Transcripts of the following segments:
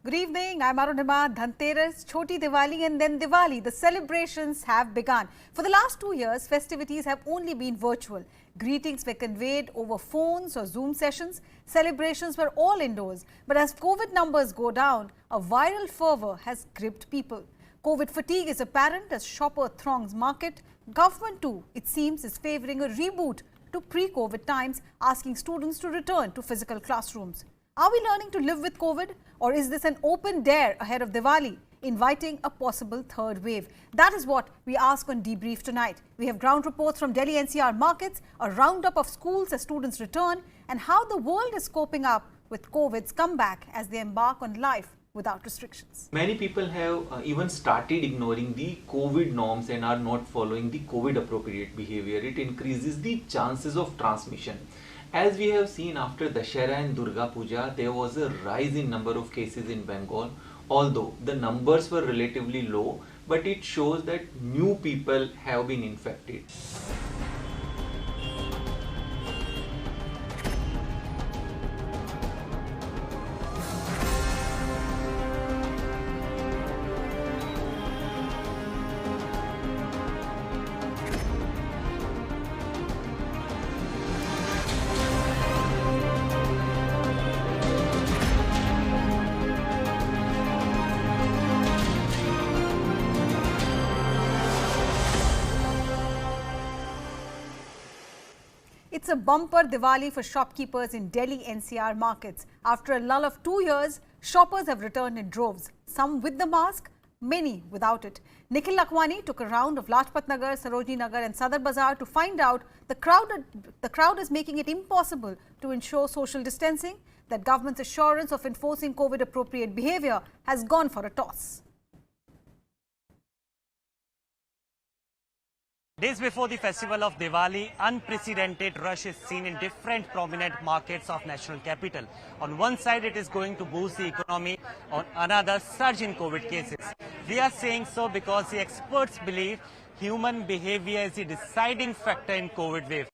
Good evening, I'm Arunima. Dhanteras, Choti Diwali and then Diwali. The celebrations have begun. For the last 2 years, festivities have only been virtual. Greetings were conveyed over phones or Zoom sessions. Celebrations were all indoors. But as COVID numbers go down, a viral fervour has gripped people. COVID fatigue is apparent as shopper throngs market. Government too, it seems, is favouring a reboot to pre-COVID times, asking students to return to physical classrooms. Are we learning to live with COVID, or is this an open dare ahead of Diwali, inviting a possible third wave? That is what we ask on Debrief tonight. We have ground reports from Delhi NCR markets, a roundup of schools as students return, and how the world is coping up with COVID's comeback as they embark on life without restrictions. Many people have even started ignoring the COVID norms and are not following the COVID appropriate behavior. It increases the chances of transmission. As we have seen after Dashera and Durga Puja, there was a rise in number of cases in Bengal. Although the numbers were relatively low, but it shows that new people have been infected. It's a bumper Diwali for shopkeepers in Delhi NCR markets. After a lull of 2 years, shoppers have returned in droves. Some with the mask, many without it. Nikhil Lakwani took a round of Lajpat Nagar, Sarojini Nagar and Sadar Bazaar to find out the crowd is making it impossible to ensure social distancing. That government's assurance of enforcing COVID appropriate behavior has gone for a toss. Days before the festival of Diwali, unprecedented rush is seen in different prominent markets of national capital. On one side, it is going to boost the economy. On another, surge in COVID cases. We are saying so because the experts believe human behavior is the deciding factor in COVID wave.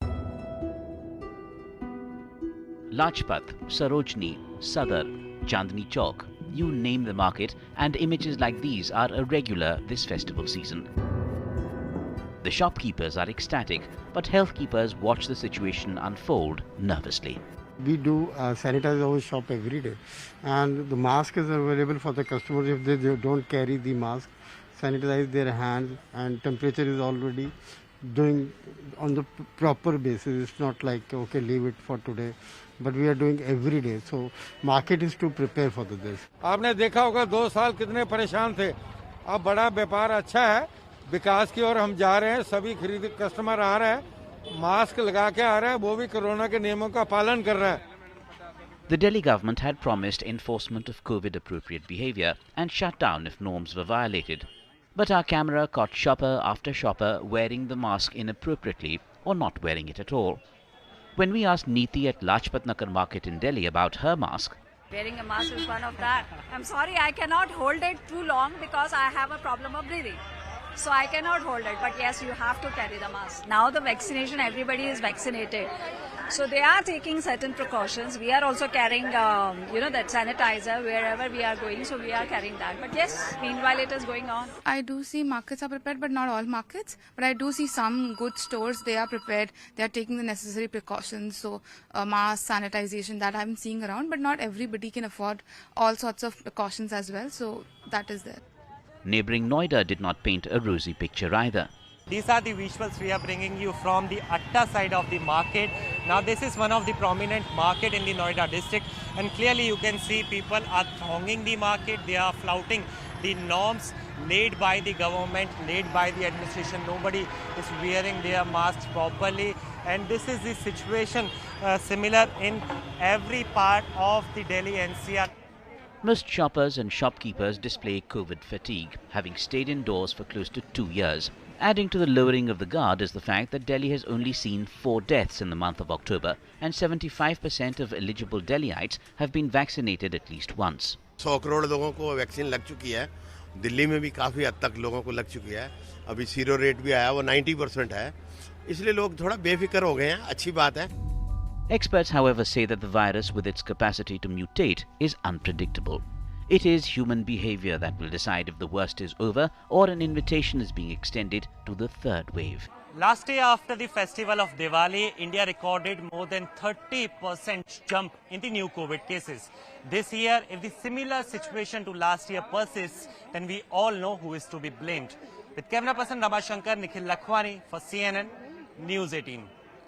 Lajpat, Sarojini, Sadar, Chandni Chowk, you name the market, and images like these are a regular this festival season. The shopkeepers are ecstatic, but health keepers watch the situation unfold nervously. We do sanitize our shop every day, and the mask is available for the customers if they don't carry the mask. Sanitize their hands, and temperature is already doing on the proper basis. It's not like, okay, leave it for today, but we are doing every day. So market is to prepare for this. आपने देखा होगा 2 साल कितने परेशान थे. अब बड़ा व्यापार अच्छा है, विकास की ओर हम जा रहे हैं. सभी खरीद कस्टमर आ रहे हैं, मास्क लगा के आ रहे हैं, वो भी कोरोना के नियमों का पालन कर रहे हैं. The Delhi government had promised enforcement of COVID appropriate behavior and shut down if norms were violated. But our camera caught shopper after shopper wearing the mask inappropriately or not wearing it at all. When we asked Neeti at Lajpat Nagar market in Delhi about her mask, wearing a mask is one of that. I'm sorry, I cannot hold it too long because I have a problem of breathing. So I cannot hold it, but yes, you have to carry the mask. Now the vaccination, everybody is vaccinated. So they are taking certain precautions. We are also carrying, that sanitizer wherever we are going. So we are carrying that. But yes, meanwhile it is going on. I do see markets are prepared, but not all markets. But I do see some good stores, they are prepared. They are taking the necessary precautions. So mask, sanitization, that I'm seeing around. But not everybody can afford all sorts of precautions as well. So that is there. Neighbouring Noida did not paint a rosy picture either. These are the visuals we are bringing you from the Atta side of the market. Now this is one of the prominent market in the Noida district, and clearly you can see people are thronging the market. They are flouting the norms laid by the government, laid by the administration. Nobody is wearing their masks properly, and this is the situation similar in every part of the Delhi NCR. Most shoppers and shopkeepers display COVID fatigue, having stayed indoors for close to 2 years. Adding to the lowering of the guard is the fact that Delhi has only seen 4 deaths in the month of October, and 75% of eligible Delhiites have been vaccinated at least once. 100 crore लोगों को vaccine लग चुकी है. दिल्ली में भी काफ़ी हद तक लोगों को लग चुकी है. अभी सीरो रेट भी आया, वो 90% है. इसलिए लोग थोड़ा बेफिक्र हो गए हैं. अच्छी बात है. Experts, however, say that the virus, with its capacity to mutate, is unpredictable. It is human behavior that will decide if the worst is over or an invitation is being extended to the third wave. Last year, after the festival of Diwali, India recorded more than 30% jump in the new COVID cases. This year, if the similar situation to last year persists, then we all know who is to be blamed. With camera person Ramashankar, Nikhil Lakhwani for CNN News 18.